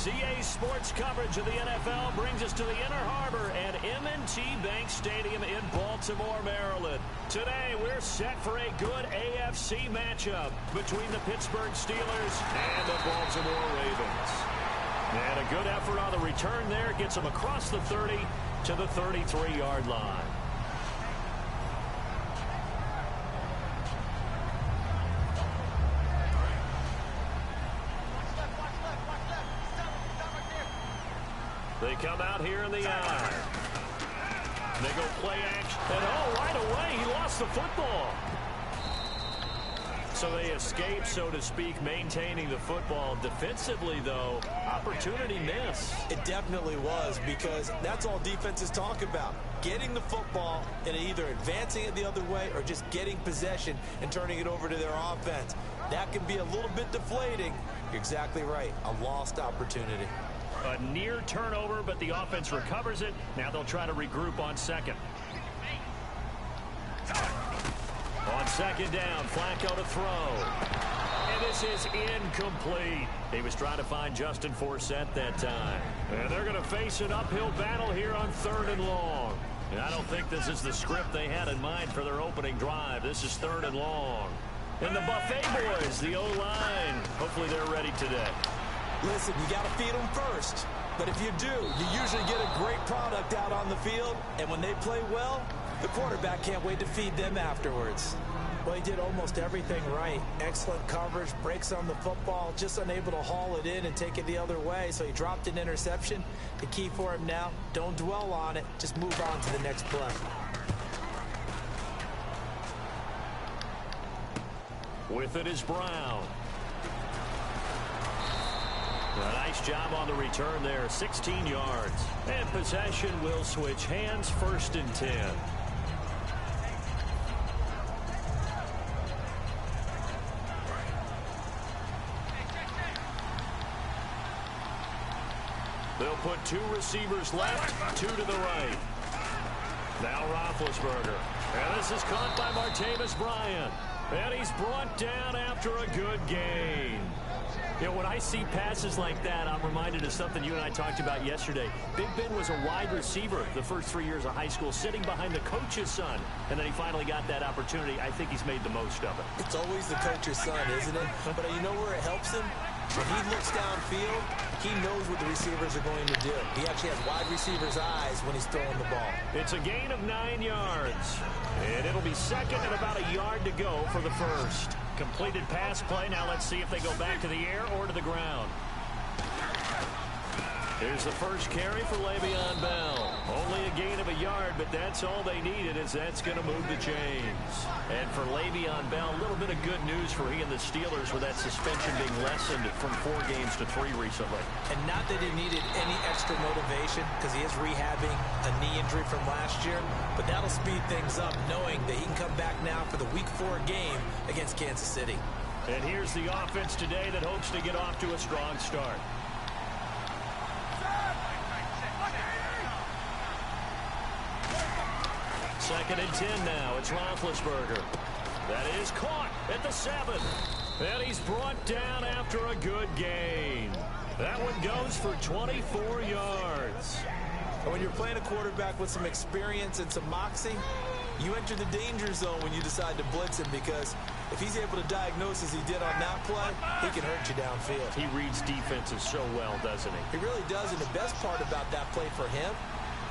CA Sports coverage of the NFL brings us to the Inner Harbor at M&T Bank Stadium in Baltimore, Maryland. Today, we're set for a good AFC matchup between the Pittsburgh Steelers and the Baltimore Ravens. And a good effort on the return there gets them across the 30 to the 33-yard line. They come out here in the eye. They go play action. And right away, he lost the football. So they escape, so to speak, maintaining the football. Defensively, though, opportunity miss. It definitely was, because that's all defenses talk about. Getting the football and either advancing it the other way or just getting possession and turning it over to their offense. That can be a little bit deflating. You're exactly right. A lost opportunity. A near turnover, but the offense recovers it. Now they'll try to regroup on second. On second down, Flacco to throw. And this is incomplete. He was trying to find Justin Forsett that time. And they're going to face an uphill battle here on 3rd and long. And I don't think this is the script they had in mind for their opening drive. This is 3rd and long. And the Buffet boys, the O-line, hopefully they're ready today. Listen, you got to feed them first. But if you do, you usually get a great product out on the field. And when they play well, the quarterback can't wait to feed them afterwards. Well, he did almost everything right. Excellent coverage, breaks on the football, just unable to haul it in and take it the other way. So he dropped an interception. The key for him now, don't dwell on it. Just move on to the next play. With it is Brown. A nice job on the return there, 16 yards. And possession will switch hands, 1st and 10. They'll put 2 receivers left, 2 to the right. Now Roethlisberger. And this is caught by Martavis Bryant. And he's brought down after a good gain. You know, when I see passes like that, I'm reminded of something you and I talked about yesterday. Big Ben was a wide receiver the first 3 years of high school, sitting behind the coach's son. And then he finally got that opportunity. I think he's made the most of it. It's always the coach's son, isn't it? But you know where it helps him? When he looks downfield, he knows what the receivers are going to do. He actually has wide receivers' eyes when he's throwing the ball. It's a gain of 9 yards. And it'll be second and about a yard to go for the first. Completed pass play. Now let's see if they go back to the air or to the ground. Here's the first carry for Le'Veon Bell. Only a gain of a yard, but that's all they needed, as that's going to move the chains. And for Le'Veon Bell, a little bit of good news for he and the Steelers with that suspension being lessened from 4 games to 3 recently. And not that he needed any extra motivation, because he is rehabbing a knee injury from last year, but that'll speed things up knowing that he can come back now for the Week 4 game against Kansas City. And here's the offense today that hopes to get off to a strong start. Second and 10 now. It's Roethlisberger. That is caught at the 7. And he's brought down after a good gain. That one goes for 24 yards. And when you're playing a quarterback with some experience and some moxie, you enter the danger zone when you decide to blitz him, because if he's able to diagnose as he did on that play, he can hurt you downfield. He reads defenses so well, doesn't he? He really does, and the best part about that play for him,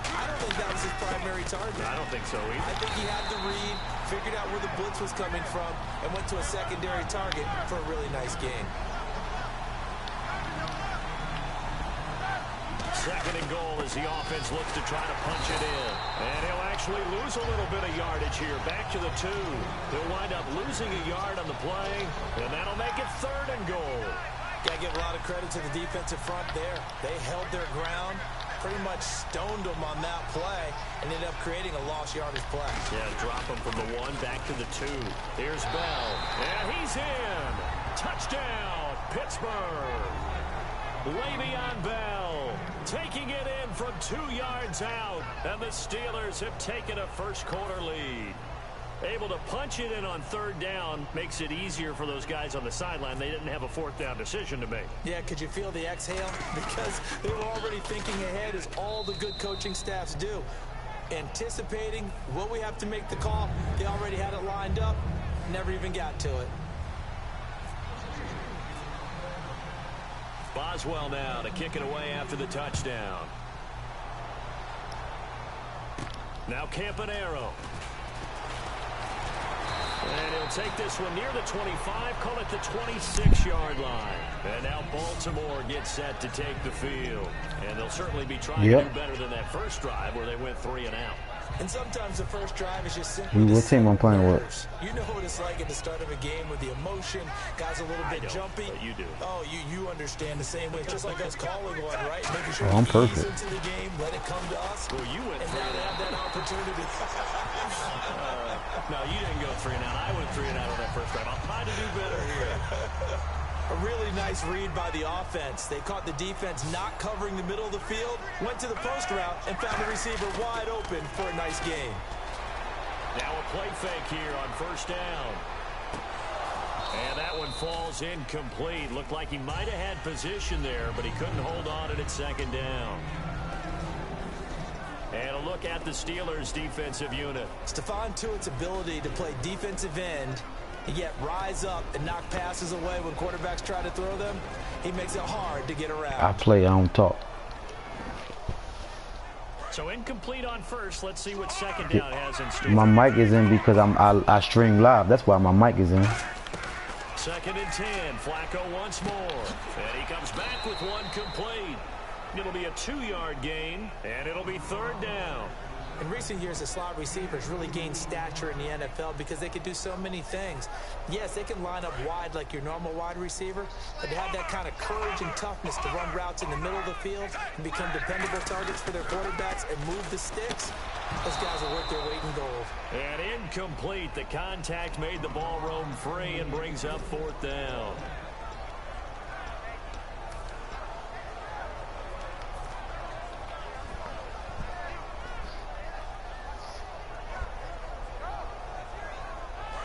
I don't think that was his primary target. I don't think so either. I think he had the read, figured out where the blitz was coming from, and went to a secondary target for a really nice gain. Second and goal as the offense looks to try to punch it in. And he'll actually lose a little bit of yardage here. Back to the 2. He'll wind up losing a yard on the play, and that'll make it 3rd and goal. Got to give a lot of credit to the defensive front there. They held their ground, pretty much stoned them on that play, and ended up creating a lost yardage play. Yeah, drop him from the 1 back to the 2. Here's Bell. And he's in. Touchdown, Pittsburgh. Le'Veon Bell taking it in from 2 yards out, and the Steelers have taken a first quarter lead. Able to punch it in on third down makes it easier for those guys on the sideline. They didn't have a fourth down decision to make. Yeah, could you feel the exhale? Because they were already thinking ahead, as all the good coaching staffs do. Anticipating what we have to make the call. They already had it lined up. Never even got to it. Boswell now to kick it away after the touchdown. Now Campanaro. And he'll take this one near the 25, call it the 26-yard line. And now Baltimore gets set to take the field. And they'll certainly be trying to do better than that first drive where they went 3 and out. And sometimes the first drive is just simply what team I'm playing with? You know what it's like at the start of a game with the emotion. Guys a little bit jumpy. But you do. Oh, you understand the same way. It's just like us calling one, right? Making sure I'm we perfect. ease into the game, let it come to us. Well, you went and 3 now and they have out. that opportunity. No, you didn't go 3 and out. I went 3 and out on that first drive. I'll try to do better here. A really nice read by the offense. They caught the defense not covering the middle of the field, went to the post route, and found the receiver wide open for a nice gain. Now a play fake here on first down. And that one falls incomplete. Looked like he might have had position there, but he couldn't hold on at second down. And a look at the Steelers' defensive unit. Stephon Tuitt's ability to play defensive end and yet rise up and knock passes away when quarterbacks try to throw them, he makes it hard to get around. I play, I don't talk. So incomplete on first. Let's see what second down has in store. My mic is in because I stream live. That's why my mic is in. 2nd and 10. Flacco once more. And he comes back with one complete. It'll be a 2-yard gain, and it'll be 3rd down. In recent years, the slot receivers really gained stature in the NFL because they could do so many things. Yes, they can line up wide like your normal wide receiver, but they have that kind of courage and toughness to run routes in the middle of the field and become dependable targets for their quarterbacks and move the sticks. Those guys are worth their weight in gold. And incomplete. The contact made the ball roam free and brings up 4th down.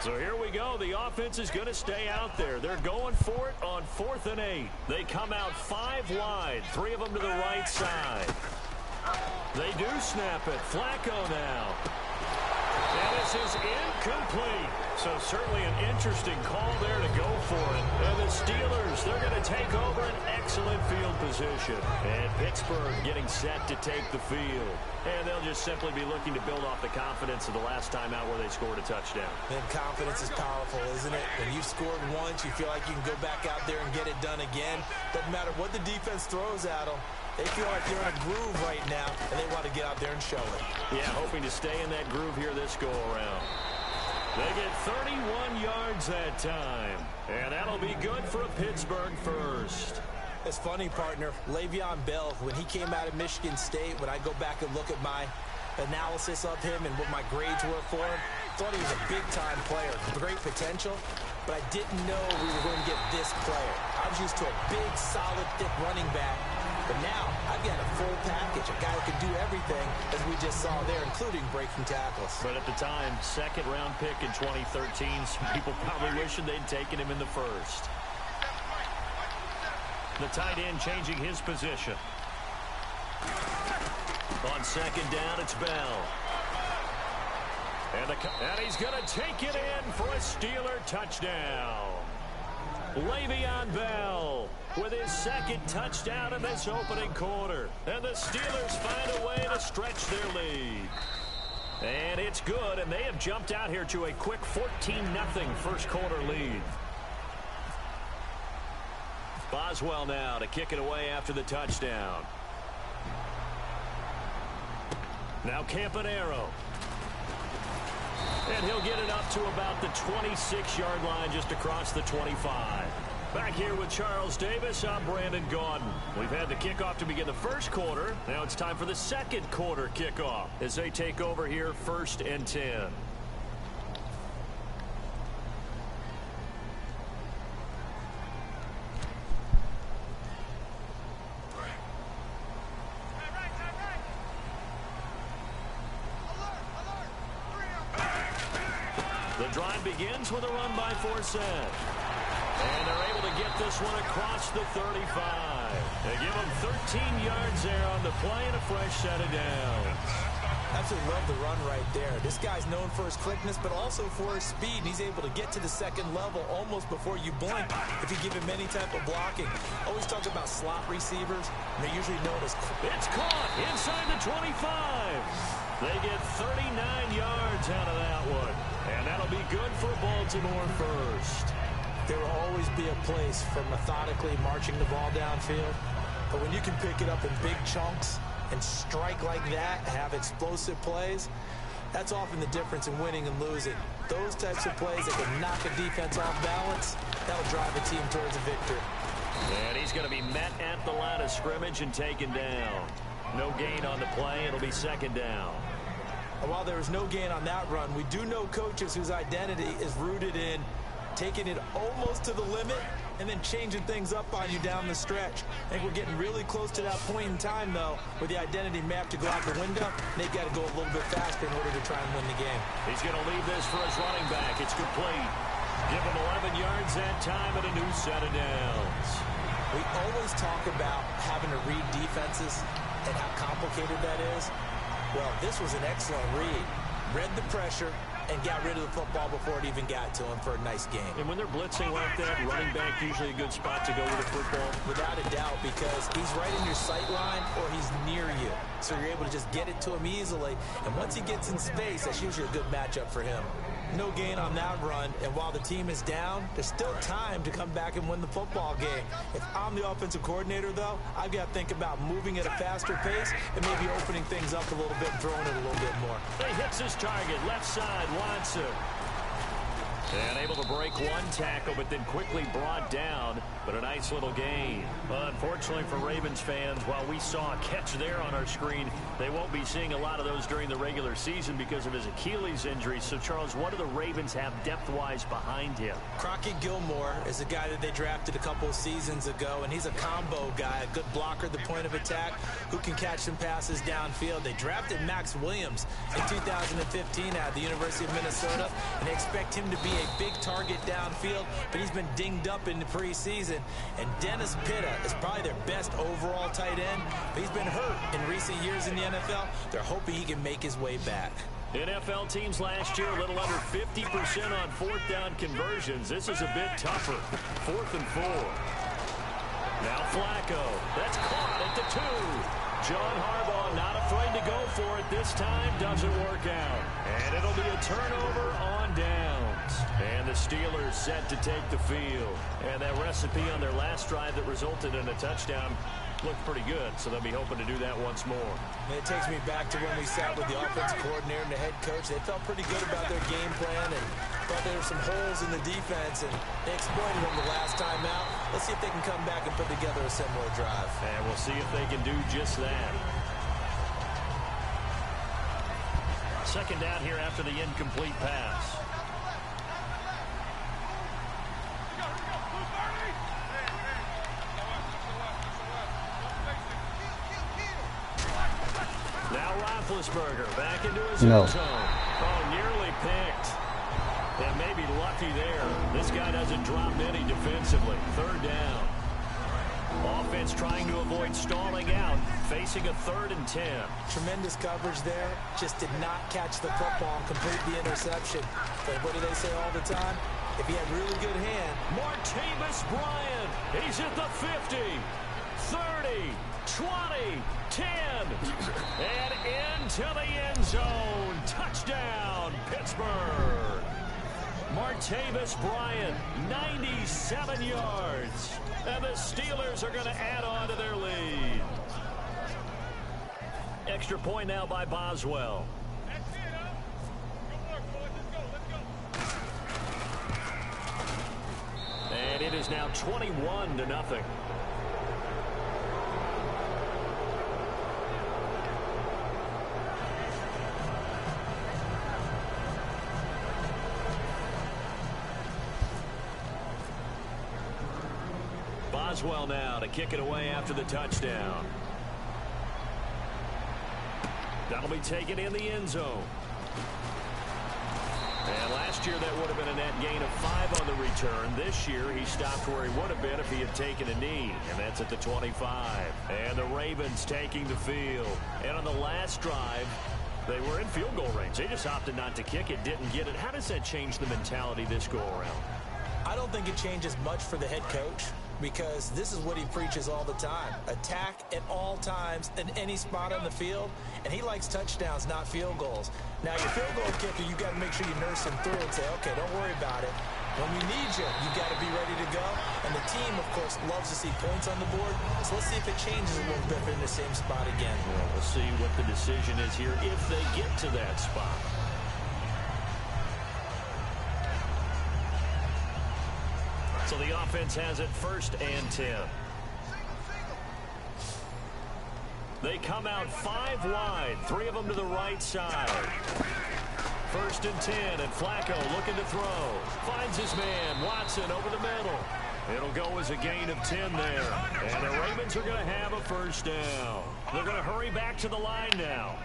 So here we go. The offense is going to stay out there. They're going for it on 4th and 8. They come out 5 wide, 3 of them to the right side. They do snap it. Flacco now. And this is incomplete. So certainly an interesting call there to go for it. And the Steelers, they're going to take over an excellent field position. And Pittsburgh getting set to take the field. And they'll just simply be looking to build off the confidence of the last time out where they scored a touchdown. And confidence is powerful, isn't it? When you've scored once, you feel like you can go back out there and get it done again. Doesn't matter what the defense throws at them. They feel like they're in a groove right now, and they want to get out there and show it. Yeah, hoping to stay in that groove here this go-around. They get 31 yards that time, and that'll be good for a Pittsburgh first. It's funny, partner. Le'Veon Bell, when he came out of Michigan State, when I go back and look at my analysis of him and what my grades were for him, thought he was a big-time player, great potential, but I didn't know we were going to get this player. I was used to a big, solid, thick running back. But now, I've got a full package, a guy who can do everything, as we just saw there, including breaking tackles. But at the time, 2nd-round pick in 2013, some people probably wishing they'd taken him in the first. The tight end changing his position. On 2nd down, it's Bell. And he's going to take it in for a Steeler touchdown. Le'Veon Bell with his 2nd touchdown in this opening quarter. And the Steelers find a way to stretch their lead. And it's good, and they have jumped out here to a quick 14-0 first quarter lead. Boswell now to kick it away after the touchdown. Now Campanaro. And he'll get it up to about the 26-yard line just across the 25. Back here with Charles Davis, I'm Brandon Gaudin. We've had the kickoff to begin the first quarter. Now it's time for the second quarter kickoff as they take over here 1st and 10. The drive begins with a run by Forsett. And they're able to get this one across the 35. They give him 13 yards there on the play and a fresh set of downs. Absolutely love the run right there. This guy's known for his quickness, but also for his speed. And he's able to get to the second level almost before you blink if you give him any type of blocking. Always talk about slot receivers, and they're usually known as... It's caught inside the 25. They get 39 yards out of that one. And that'll be good for Baltimore first. There will always be a place for methodically marching the ball downfield. But when you can pick it up in big chunks and strike like that, have explosive plays, that's often the difference in winning and losing. Those types of plays that can knock a defense off balance, that'll drive a team towards a victory. And he's going to be met at the line of scrimmage and taken down. No gain on the play. It'll be second down. And while there was no gain on that run, we do know coaches whose identity is rooted in taking it almost to the limit and then changing things up on you down the stretch. I think we're getting really close to that point in time, though, where the identity may have to go out the window, and they've got to go a little bit faster in order to try and win the game. He's going to leave this for his running back. It's complete. Give him 11 yards that time and a new set of downs. We always talk about having to read defenses and how complicated that is. Well, this was an excellent read. Read the pressure and got rid of the football before it even got to him for a nice game. And when they're blitzing like that, running back usually a good spot to go with the football. Without a doubt, because he's right in your sight line or he's near you. So you're able to just get it to him easily. And once he gets in space, that's usually a good matchup for him. No gain on that run, and while the team is down, there's still time to come back and win the football game. If I'm the offensive coordinator, though, I've got to think about moving at a faster pace and maybe opening things up a little bit and throwing it a little bit more. He hits his target, left side, Watson. And able to break one tackle, but then quickly brought down. But a nice little gain. Unfortunately for Ravens fans, while we saw a catch there on our screen, they won't be seeing a lot of those during the regular season because of his Achilles injury. So, Charles, what do the Ravens have depth-wise behind him? Crockett Gilmore is a guy that they drafted a couple of seasons ago, and he's a combo guy, a good blocker at the point of attack who can catch some passes downfield. They drafted Max Williams in 2015 out of the University of Minnesota, and they expect him to be a big target downfield, but he's been dinged up in the preseason. And Dennis Pitta is probably their best overall tight end, but he's been hurt in recent years in the NFL. They're hoping he can make his way back. NFL teams last year a little under 50% on fourth down conversions. This is a bit tougher. 4th and 4. Now Flacco. That's caught at the 2. John Harbaugh not afraid to go for it this time. Doesn't work out. And it'll be a turnover on downs. And the Steelers set to take the field. And that recipe on their last drive that resulted in a touchdown looked pretty good, so they'll be hoping to do that once more. And it takes me back to when we sat with the offensive coordinator and the head coach. They felt pretty good about their game plan and thought there were some holes in the defense, and they exploited them the last time out. Let's see if they can come back and put together a similar drive. And we'll see if they can do just that. Second down here after the incomplete pass. Now Roethlisberger back into his own zone. Oh, nearly picked. And maybe lucky there. This guy doesn't drop many defensively. Third down. Offense trying to avoid stalling out, facing a 3rd and 10. Tremendous coverage there. Just did not catch the football and complete the interception. But what do they say all the time? If he had really good hand. Martavis Bryant. He's at the 50, 30, 20, 10. And into the end zone. Touchdown, Pittsburgh. Martavis Bryant, 97 yards. And the Steelers are going to add on to their lead. Extra point now by Boswell. And it is now 21-0. Boswell now to kick it away after the touchdown. That'll be taken in the end zone. And last year, that would have been a net gain of 5 on the return. This year, he stopped where he would have been if he had taken a knee, and that's at the 25. And the Ravens taking the field. And on the last drive, they were in field goal range. They just opted not to kick it, didn't get it. How does that change the mentality this go-around? I don't think it changes much for the head coach, because this is what he preaches all the time. Attack at all times in any spot on the field, and he likes touchdowns, not field goals. Now, your field goal kicker, you got to make sure you nurse him through and say, okay, don't worry about it. When we need you, you got to be ready to go. And the team, of course, loves to see points on the board. So let's see if it changes a little bit in the same spot again. Well, we'll see what the decision is here if they get to that spot. So the offense has it 1st and 10. They come out 5 wide, 3 of them to the right side. 1st and 10, and Flacco looking to throw. Finds his man, Watson, over the middle. It'll go as a gain of 10 there. And the Ravens are going to have a 1st down. They're going to hurry back to the line now.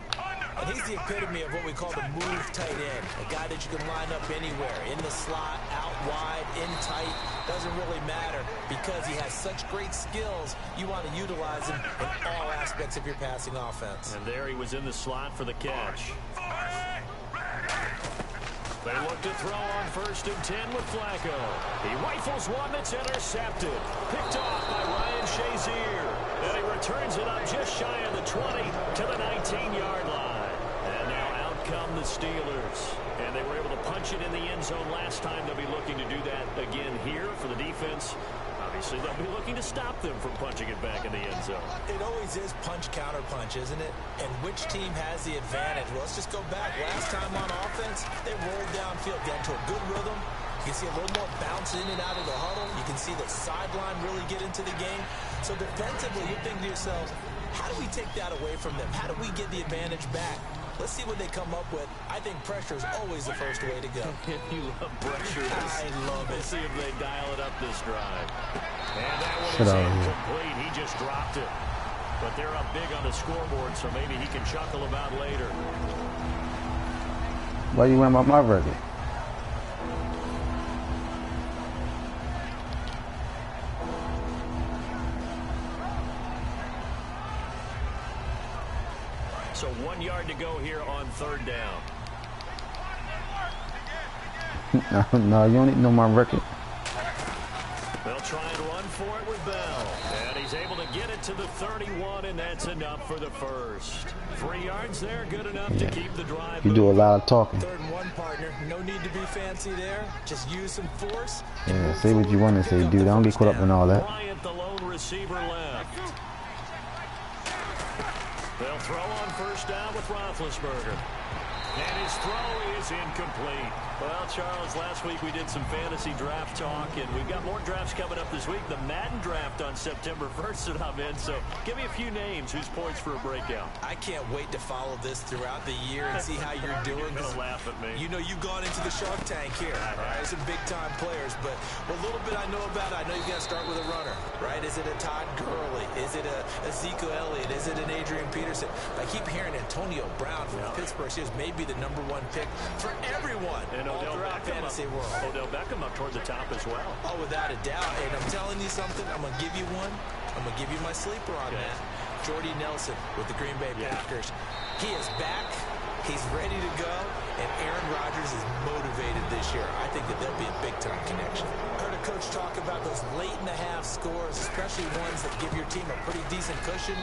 And he's the epitome of what we call the move tight end. A guy that you can line up anywhere. In the slot, out wide, in tight. Doesn't really matter because he has such great skills. You want to utilize him in all aspects of your passing offense. And there he was in the slot for the catch. They look to throw on 1st and 10 with Flacco. He rifles one that's intercepted. Picked off by Ryan Shazier. And he returns it up just shy of the 20 to the 19-yard line. And now out come the Steelers. And they were able to punch it in the end zone last time. They'll be looking to do that again here for the defense. Obviously, they'll be looking to stop them from punching it back in the end zone. It always is punch-counter-punch, isn't it? And which team has the advantage? Well, let's just go back. Last time on offense, they rolled downfield, got into a good rhythm. You can see a little more bounce in and out of the huddle. You can see the sideline really get into the game. So defensively, you think to yourselves, how do we take that away from them? How do we get the advantage back? Let's see what they come up with. I think pressure is always the first way to go. You love pressure. I love it. Let's see if they dial it up this drive. And that one is incomplete. He just dropped it. But they're up big on the scoreboard, so maybe he can chuckle about later. Why you went about my record? So 1 yard to go here on 3rd down. No, you don't need to know my record. They'll try and run for it with Bell. And he's able to get it to the 31, and that's enough for the 1st. 3 yards there, good enough to keep the drive You do a lot of talking. 3rd and 1, partner. No need to be fancy there. Just use some force. Yeah, say what you want to say, dude. Don't get caught up in all that. Bryant, the lone receiver, left. They'll throw on 1st down with Roethlisberger. And his throw is incomplete. Well, Charles, last week we did some fantasy draft talk, and we've got more drafts coming up this week. The Madden draft on September 1st that I'm in, so give me a few names. Who's poised for a breakout? I can't wait to follow this throughout the year and see how you're doing. Don't laugh at me. You know you've gone into the Shark Tank here. Right? Some big-time players, but a little bit I know about it, I know you've got to start with a runner, right? Is it a Todd Gurley? Is it a Ezekiel Elliott? Is it an Adrian Peterson? I keep hearing Antonio Brown from Pittsburgh. She is maybe the #1 pick for everyone. And Odell Beckham fantasy world. Odell Beckham up toward the top as well. Oh, without a doubt. And I'm telling you something. I'm going to give you one. I'm going to give you my sleeper on that. Jordy Nelson with the Green Bay Packers. He is back. He's ready to go. And Aaron Rodgers is motivated this year. I think that there'll be a big-time connection. I heard a coach talk about those late-in-the-half scores, especially ones that give your team a pretty decent cushion.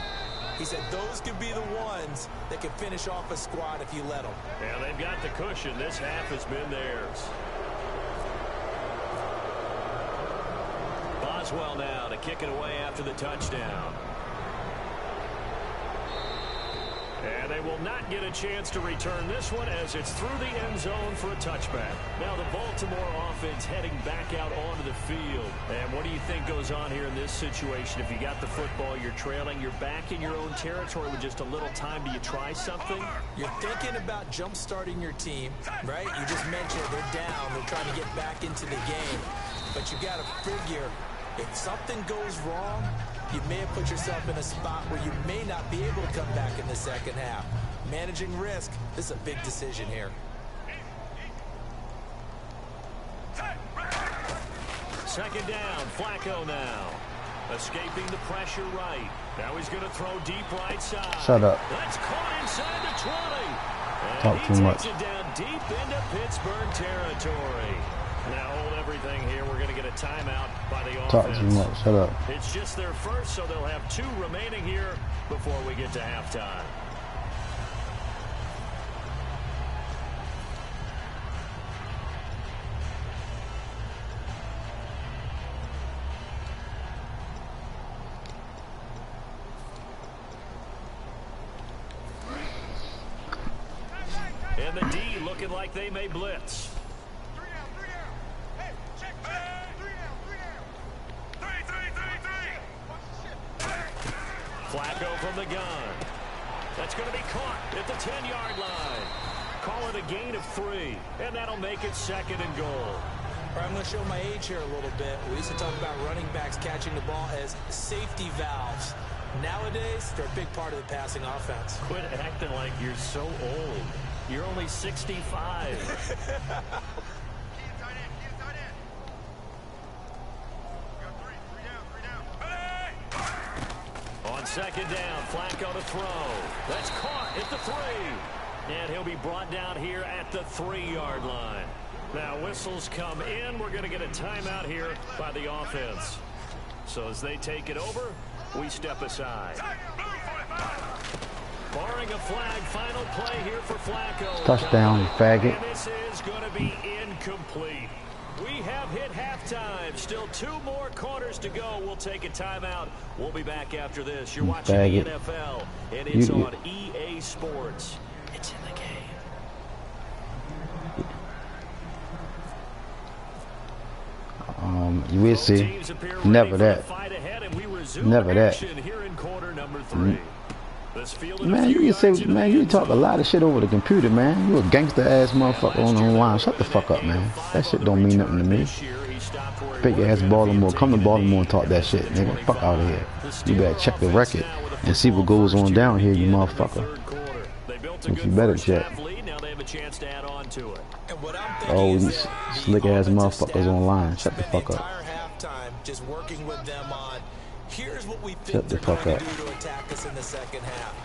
He said those could be the ones that can finish off a squad if you let them. Yeah, they've got the cushion. This half has been theirs. Boswell now to kick it away after the touchdown. And they will not get a chance to return this one as it's through the end zone for a touchback. Now the Baltimore offense heading back out onto the field. And what do you think goes on here in this situation? If you got the football, you're trailing, you're back in your own territory with just a little time. Do you try something? You're thinking about jump-starting your team, right? You just mentioned they're down. They're trying to get back into the game. But you got to figure if something goes wrong, you may have put yourself in a spot where you may not be able to come back in the second half. Managing risk, this is a big decision here. second down. Flacco now. Escaping the pressure right. Now he's going to throw deep right side. Shut up. That's caught inside the 20. And Talk too much. He takes it down deep into Pittsburgh territory. Now hold everything here. We're going to get a timeout by the offense. Talk too much. Shut up. It's just their first, so they'll have 2 remaining here before we get to halftime. And the D looking like they may blitz. Flacco from the gun. That's going to be caught at the 10-yard line. Call it a gain of 3, and that'll make it 2nd and goal. All right, I'm going to show my age here a little bit. We used to talk about running backs catching the ball as safety valves. Nowadays, they're a big part of the passing offense. Quit acting like you're so old. You're only 65. On second down, Flacco to throw. That's caught at the 3. And he'll be brought down here at the 3-yard line. Now whistles come in. We're going to get a timeout here by the offense. So as they take it over, we step aside. Barring a flag, final play here for Flacco. Touchdown, you faggot. And this is going to be incomplete. We have hit halftime. Still 2 more quarters to go. We'll take a timeout. We'll be back after this. You're watching the NFL, and it's on EA Sports. It's in the game. You will see. Never that. Never that. Here in quarter number 3. Man, you say, man, you talk a lot of shit over the computer, man. You a gangster ass motherfucker on the line. Shut the fuck up, man. That shit don't mean nothing to me. Big ass Baltimore. Come to Baltimore and talk that shit, nigga. Fuck out of here. You better check the record and see what goes on down here, you motherfucker. If you better check. Oh, these slick ass motherfuckers online. Shut the fuck up. Just working with them on here's what we think Shut the fuck up. to attack us in the second half.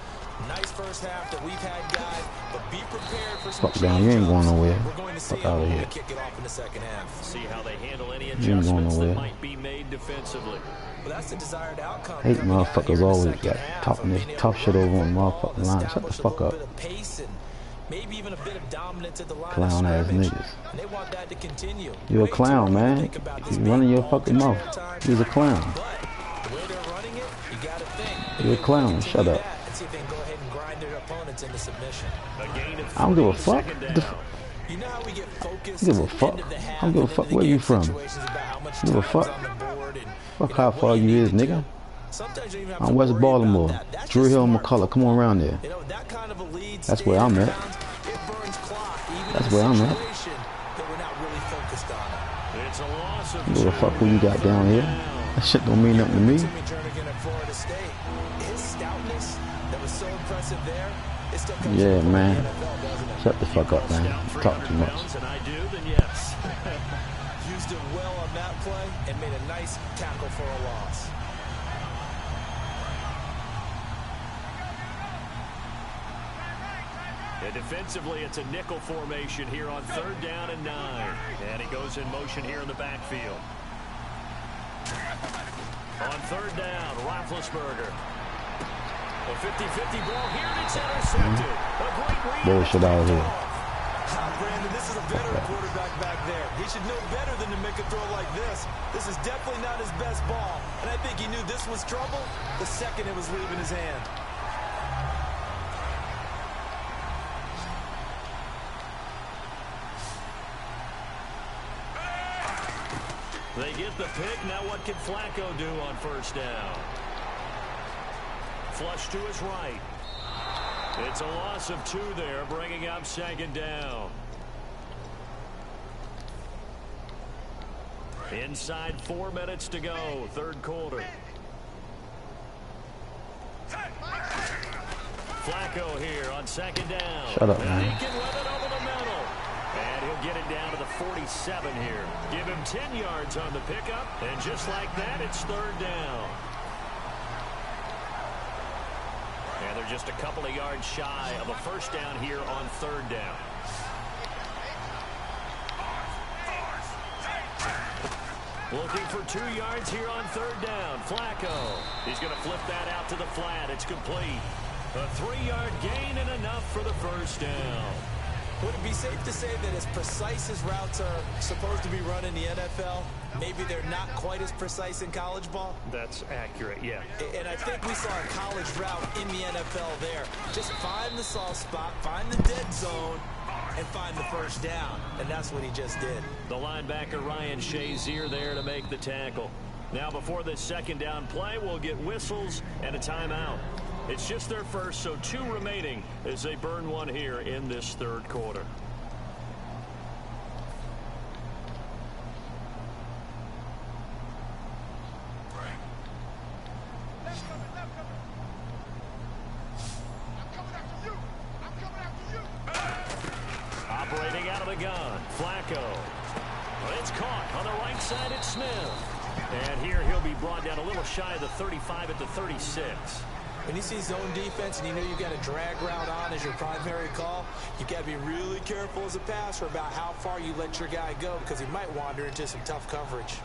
Nice first half that we've had, guys, but be prepared for some fuck down, you ain't going nowhere. We're going to see Fuck out of here. Kick it off in the second half. See how they handle any You ain't going adjustments that nowhere. might be made defensively. Well, that's the desired outcome. Hate motherfuckers always got talking this tough shit over on motherfucking line. Shut the fuck up. Maybe even a bit of dominance at the line Clown ass niggas. And they want that to continue. You a clown, man. You running your fucking mouth. You're a clown. But the way they're running it, you got to think. You're a clown. Shut up. And see if they can go ahead and grind their opponents into submission. I don't give a fuck. You know how we get focused. I don't give a fuck. I don't give a fuck where you from. Give a fuck. Fuck how far you is, nigga. I'm West Baltimore. Drew Hill, McCullough. Come on around there. That's where I'm at. That's where I'm at. I don't give a fuck who you got down here. That shit don't mean nothing to me. Yeah, man. Shut the fuck up, man. You talk too much. Used it well on that play and made a nice tackle for a loss. And defensively, it's a nickel formation here on 3rd down and 9. And he goes in motion here in the backfield. On 3rd down, Roethlisberger. A 50-50 ball here, and it's intercepted. A great read. Bullshit out here. Brandon, this is a veteran quarterback back there. He should know better than to make a throw like this. This is definitely not his best ball. And I think he knew this was trouble the second it was leaving his hand. They get the pick. Now what can Flacco do on 1st down? Flush to his right. It's a loss of 2 there, bringing up 2nd down. Inside 4 minutes to go, 3rd quarter. Flacco here on 2nd down. Shut up, man. And he can run it over the middle. And he'll get it down to the 47 here. Give him 10 yards on the pickup, and just like that, it's third down. And they're just a couple of yards shy of a first down here on third down. Looking for 2 yards here on third down. Flacco. He's going to flip that out to the flat. It's complete. A 3-yard gain and enough for the first down. Would it be safe to say that as precise as routes are supposed to be run in the NFL, maybe they're not quite as precise in college ball? That's accurate, yeah. And I think we saw a college route in the NFL there. Just find the soft spot, find the dead zone, and find the first down. And that's what he just did. The linebacker Ryan Shazier there to make the tackle. Now before this second down play, we'll get whistles and a timeout. It's just their first, so 2 remaining as they burn one here in this third quarter. Operating out of the gun, Flacco. It's caught on the right side. It's Smith. And here he'll be brought down a little shy of the 35 at the 36. When you see zone defense and you know you've got a drag route on as your primary call, you got to be really careful as a passer about how far you let your guy go because he might wander into some tough coverage.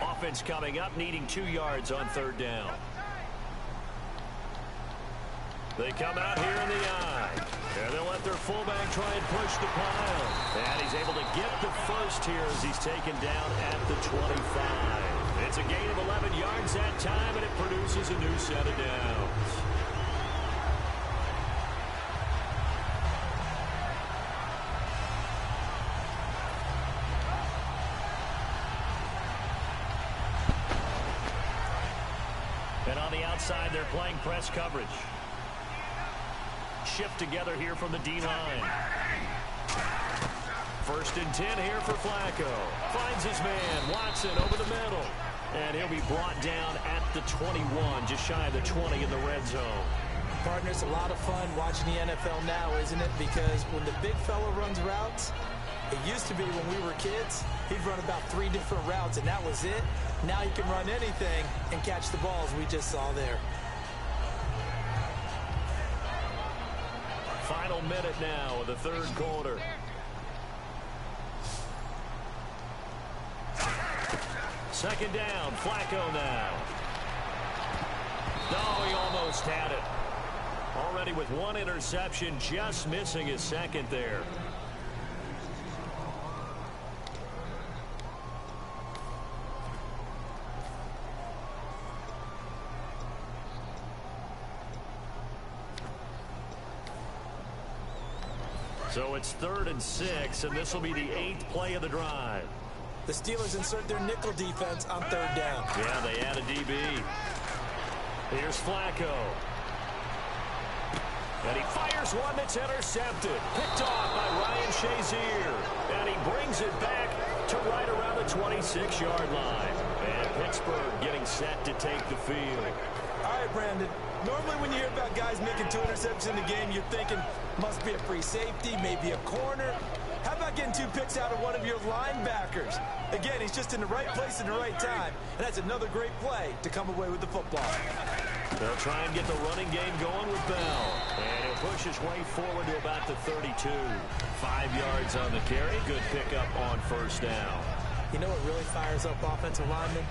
Offense coming up, needing 2 yards on third down. They come out here in the eye. And they'll let their fullback try and push the pile. And he's able to get the first here as he's taken down at the 25. It's a gain of 11 yards that time, and it produces a new set of downs. And on the outside, they're playing press coverage. Shift together here from the D-line. First and 10 here for Flacco. Finds his man, Watson, over the middle. And he'll be brought down at the 21, just shy of the 20 in the red zone. Partner, it's a lot of fun watching the NFL now, isn't it? Because when the big fella runs routes, it used to be when we were kids, he'd run about 3 different routes, and that was it. Now he can run anything and catch the balls we just saw there. Final minute now of the third quarter. Second down, Flacco now. No, he almost had it. Already with 1 interception, just missing his second there. So it's 3rd and 6, and this will be the 8th play of the drive. The Steelers insert their nickel defense on third down. Yeah, they add a DB. Here's Flacco. And he fires one that's intercepted. Picked off by Ryan Shazier. And he brings it back to right around the 26-yard line. And Pittsburgh getting set to take the field. All right, Brandon. Normally when you hear about guys making 2 interceptions in the game, you're thinking must be a free safety, maybe a corner. How about getting 2 picks out of one of your linebackers? Again, he's just in the right place at the right time. And that's another great play to come away with the football. They'll try and get the running game going with Bell. And he'll push his way forward to about the 32. 5 yards on the carry. Good pickup on first down. You know what really fires up offensive linemen?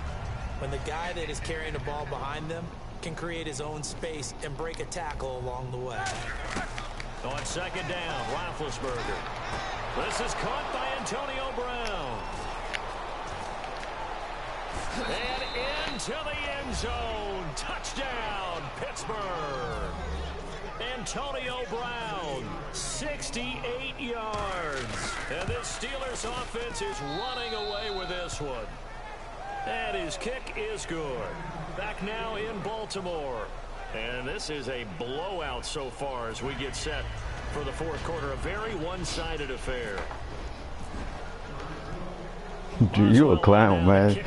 When the guy that is carrying the ball behind them can create his own space and break a tackle along the way. On second down, Roethlisberger. This is caught by Antonio Brown. And into the end zone. Touchdown, Pittsburgh. Antonio Brown, 68 yards. And this Steelers offense is running away with this one. And his kick is good. Back now in Baltimore. And this is a blowout so far as we get set for the fourth quarter. A very one-sided affair. Dude, you a clown, man.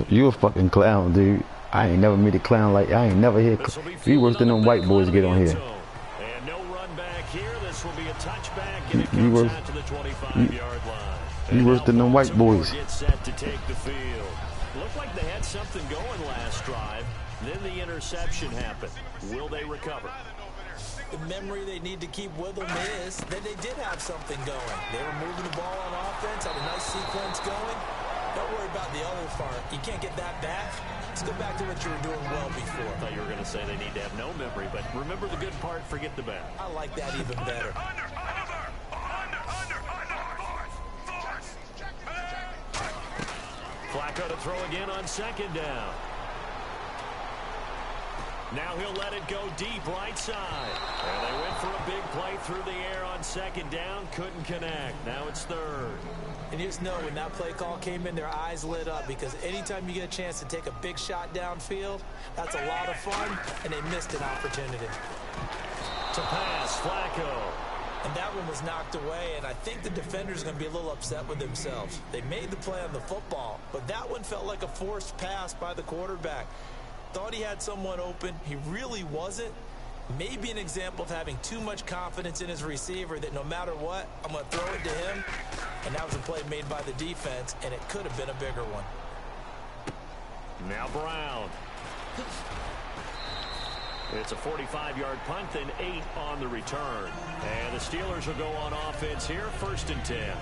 You a fucking clown, dude. I ain't never meet a clown like I ain't never hear. You worse than them white boys get on here. And no run back here. This will be a touchback, and it comes out to the 25-yard line. You worse than them white boys. Get set to take the field. Looked like they had something going last drive. Then the interception happened. Will they recover? The memory they need to keep with them is that they did have something going. They were moving the ball on offense, had a nice sequence going. Don't worry about the other part. You can't get that back. Let's go back to what you were doing well before. I thought you were going to say they need to have no memory, but remember the good part, forget the bad. I like that even better. Flacco to throw again on second down. Now he'll let it go deep right side. And they went for a big play through the air on second down. Couldn't connect. Now it's third. And you just know when that play call came in, their eyes lit up, because anytime you get a chance to take a big shot downfield, that's a lot of fun, and they missed an opportunity. To pass, Flacco. And that one was knocked away, and I think the defender's going to be a little upset with themselves. They made the play on the football, but that one felt like a forced pass by the quarterback. Thought he had someone open. He really wasn't. Maybe an example of having too much confidence in his receiver that no matter what, I'm going to throw it to him. And that was a play made by the defense, and it could have been a bigger one. Now Brown. It's a 45-yard punt, then 8 on the return. And the Steelers will go on offense here, 1st and 10.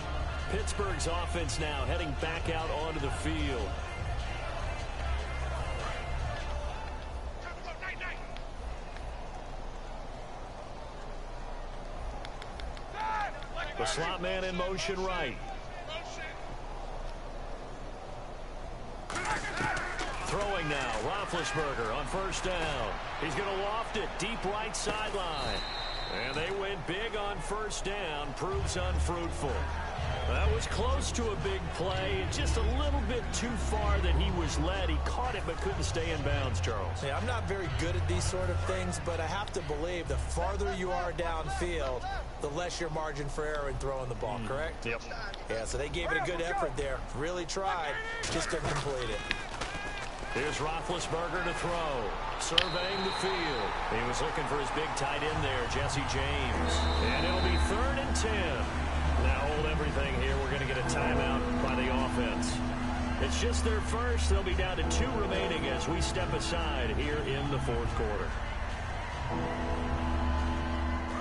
Pittsburgh's offense now heading back out onto the field. The slot man in motion right. Throwing now, Roethlisberger on 1st down. He's going to loft it deep right sideline. And they went big on 1st down. Proves unfruitful. That was close to a big play. Just a little bit too far that he was led. He caught it but couldn't stay in bounds, Charles. Yeah, I'm not very good at these sort of things, but I have to believe the farther you are downfield, the less your margin for error in throwing the ball, correct? Yep. Yeah, so they gave it a good effort there. Really tried. Just couldn't complete it. Here's Roethlisberger to throw. Surveying the field. He was looking for his big tight end there, Jesse James. And it'll be 3rd and 10. Now hold everything here. We're going to get a timeout by the offense. It's just their first. They'll be down to 2 remaining as we step aside here in the 4th quarter.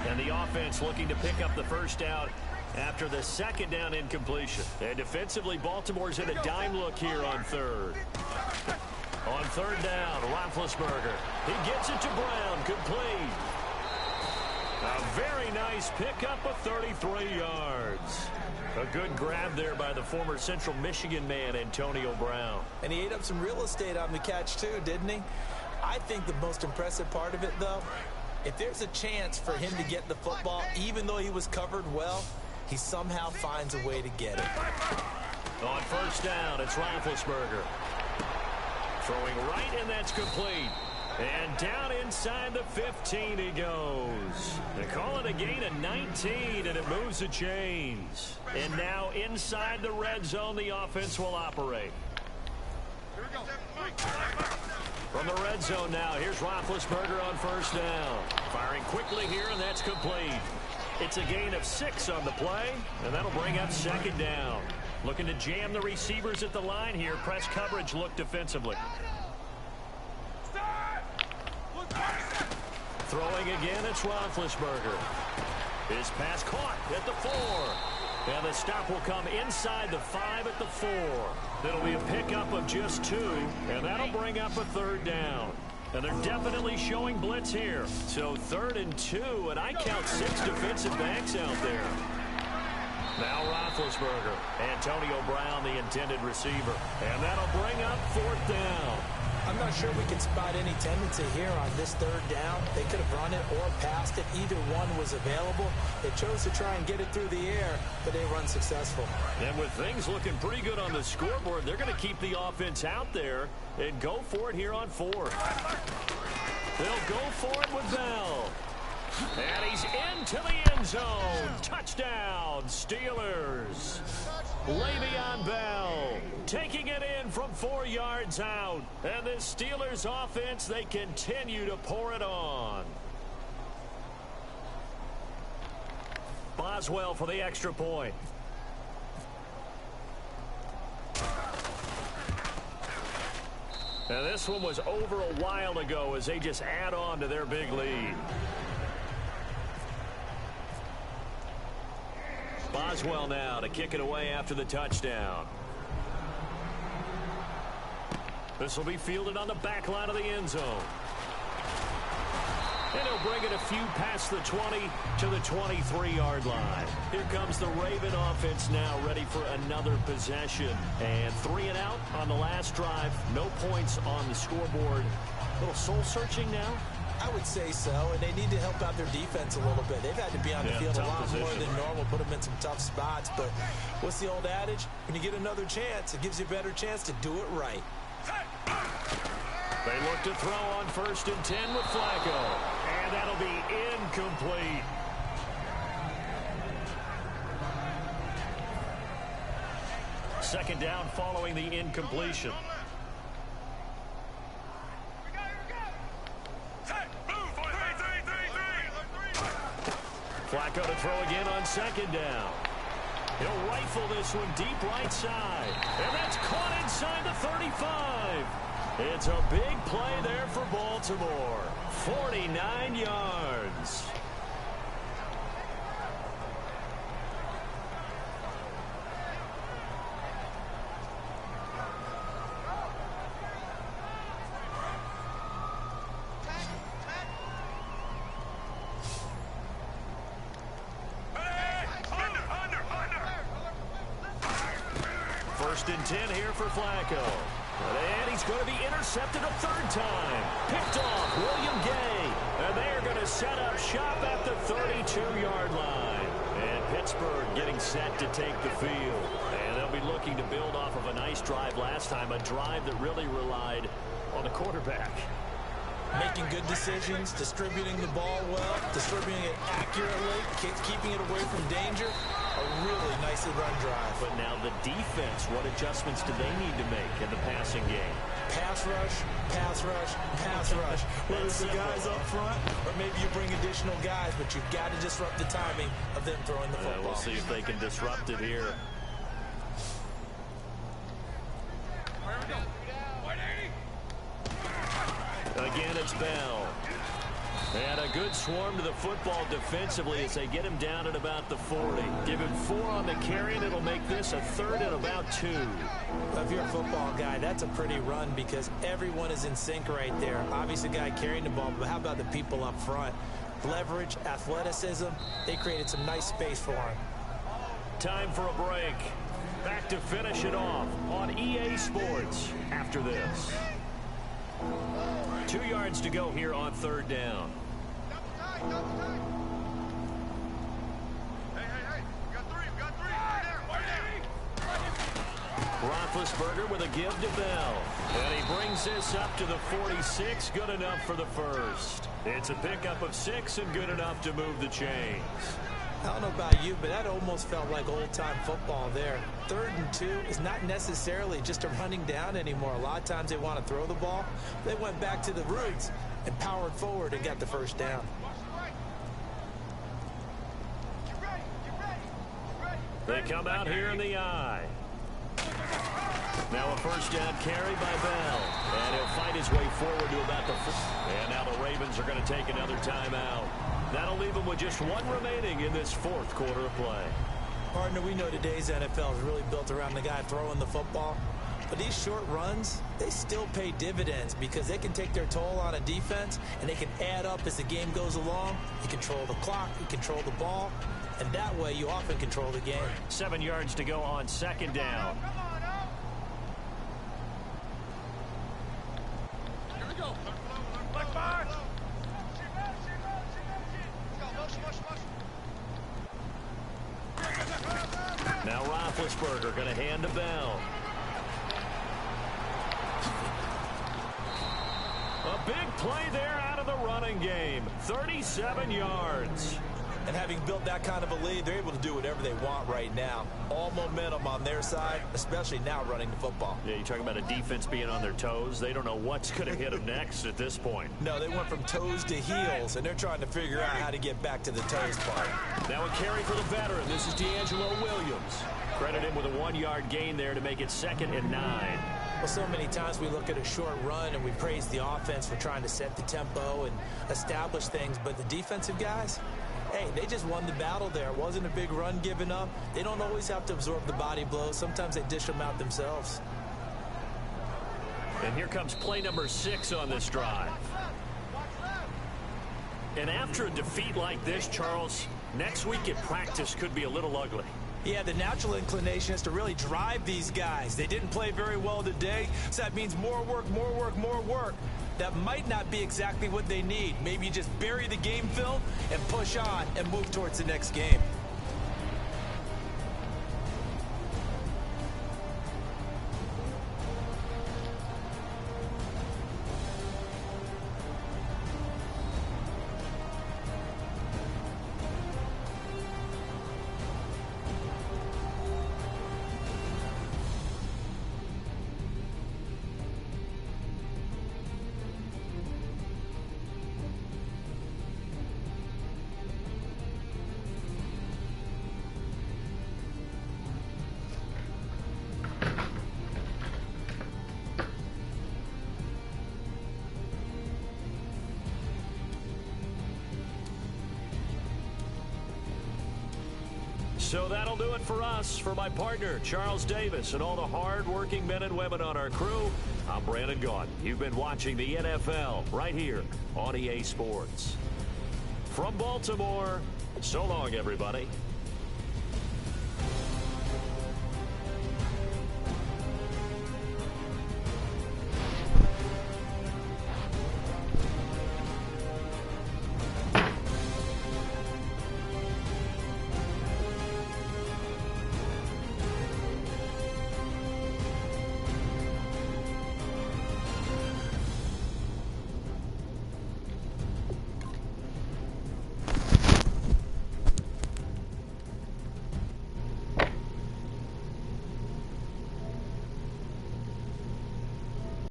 And the offense looking to pick up the first down after the 2nd down incompletion. And defensively, Baltimore's in a dime look here on 3rd. On 3rd down, Roethlisberger. He gets it to Brown, complete. A very nice pickup of 33 yards. A good grab there by the former Central Michigan man, Antonio Brown. And he ate up some real estate on the catch too, didn't he? I think the most impressive part of it, though, if there's a chance for him to get the football, even though he was covered well, he somehow finds a way to get it. On 1st down, it's Roethlisberger. Throwing right, and that's complete. And down inside the 15 he goes. They call it a gain of 19, and it moves the chains. And now inside the red zone, the offense will operate. From the red zone now, here's Roethlisberger on 1st down. Firing quickly here, and that's complete. It's a gain of 6 on the play, and that'll bring up 2nd down. Looking to jam the receivers at the line here. Press coverage look defensively. Throwing again, it's Roethlisberger. His pass caught at the 4. And the stop will come inside the 5 at the 4. That'll be a pickup of just 2, and that'll bring up a 3rd down. And they're definitely showing blitz here. So 3rd and 2, and I count 6 defensive backs out there. Now Roethlisberger. Antonio Brown, the intended receiver. And that'll bring up 4th down. I'm not sure we can spot any tendency here on this 3rd down. They could have run it or passed it. Either one was available. They chose to try and get it through the air, but they run successful. And with things looking pretty good on the scoreboard, they're going to keep the offense out there and go for it here on 4th. They'll go for it with Bell. And he's into the end zone. Touchdown, Steelers. Le'Veon Bell taking it in from 4 yards out. And this Steelers offense, they continue to pour it on. Boswell for the extra point. And this one was over a while ago as they just add on to their big lead. Boswell now to kick it away after the touchdown. This will be fielded on the back line of the end zone. And he'll bring it a few past the 20 to the 23-yard line. Here comes the Raven offense now ready for another possession. And 3 and out on the last drive. No points on the scoreboard. A little soul-searching now? I would say so, and they need to help out their defense a little bit. They've had to be on the field a lot more than normal, put them in some tough spots. But what's the old adage? When you get another chance, it gives you a better chance to do it right. They look to throw on 1st and 10 with Flacco. And that'll be incomplete. Second down following the incompletion. Flacco to throw again on 2nd down. He'll rifle this one deep right side. And that's caught inside the 35. It's a big play there for Baltimore. 49 yards. First and 10 here for Flacco. And he's going to be intercepted a 3rd time. Picked off William Gay. And they're going to set up shop at the 32-yard line. And Pittsburgh getting set to take the field. And they'll be looking to build off of a nice drive last time. A drive that really relied on the quarterback. Making good decisions, distributing the ball well, distributing it accurately, keeping it away from danger. A really nicely run drive. But now the defense, what adjustments do they need to make in the passing game? Pass rush, pass rush, pass rush. Whether it's the guys up front or maybe you bring additional guys, but you've got to disrupt the timing of them throwing the football. We'll see if they can disrupt it here. Again, it's Bell. And a good swarm to the football defensively as they get him down at about the 40. Give him 4 on the carry, and it'll make this a 3rd and about 2. If you're a football guy, that's a pretty run because everyone is in sync right there. Obviously, the guy carrying the ball, but how about the people up front? Leverage, athleticism, they created some nice space for him. Time for a break. Back to finish it off on EA Sports after this. 2 yards to go here on 3rd down. Roethlisberger with a give to Bell. And he brings this up to the 46. Good enough for the first. It's a pickup of 6 and good enough to move the chains. I don't know about you, but that almost felt like old-time football there. 3rd and 2 is not necessarily just a running down anymore. A lot of times they want to throw the ball. They went back to the roots and powered forward and got the first down. They come out here in the eye. Now a first down carry by Bell. And he'll fight his way forward to about the 4. And now the Ravens are going to take another timeout. That'll leave them with just 1 remaining in this 4th quarter of play. Partner, we know today's NFL is really built around the guy throwing the football. But these short runs, they still pay dividends because they can take their toll on a defense and they can add up as the game goes along. You control the clock, you control the ball, and that way you often control the game. 7 yards to go on 2nd down. Here we go. Now Roethlisberger going to hand to Bell. A big play there out of the running game. 37 yards. And having built that kind of a lead, they're able to do whatever they want right now. All momentum on their side, especially now running the football. Yeah, you're talking about a defense being on their toes. They don't know what's going to hit them next at this point. No, they went from toes to heels, and they're trying to figure out how to get back to the toes part. Now a carry for the veteran. This is D'Angelo Williams. Credit him with a 1-yard gain there to make it 2nd and 9. Well, so many times we look at a short run and we praise the offense for trying to set the tempo and establish things, but the defensive guys, hey, they just won the battle there. It wasn't a big run given up. They don't always have to absorb the body blows. Sometimes they dish them out themselves. And here comes play number 6 on this drive. And after a defeat like this, Charles, next week at practice could be a little ugly. Yeah, the natural inclination is to really drive these guys. They didn't play very well today, so that means more work, more work, more work. That might not be exactly what they need. Maybe you just bury the game film and push on and move towards the next game. So that'll do it for us. For my partner, Charles Davis, and all the hard-working men and women on our crew, I'm Brandon Gaudin. You've been watching the NFL right here on EA Sports. From Baltimore, so long, everybody.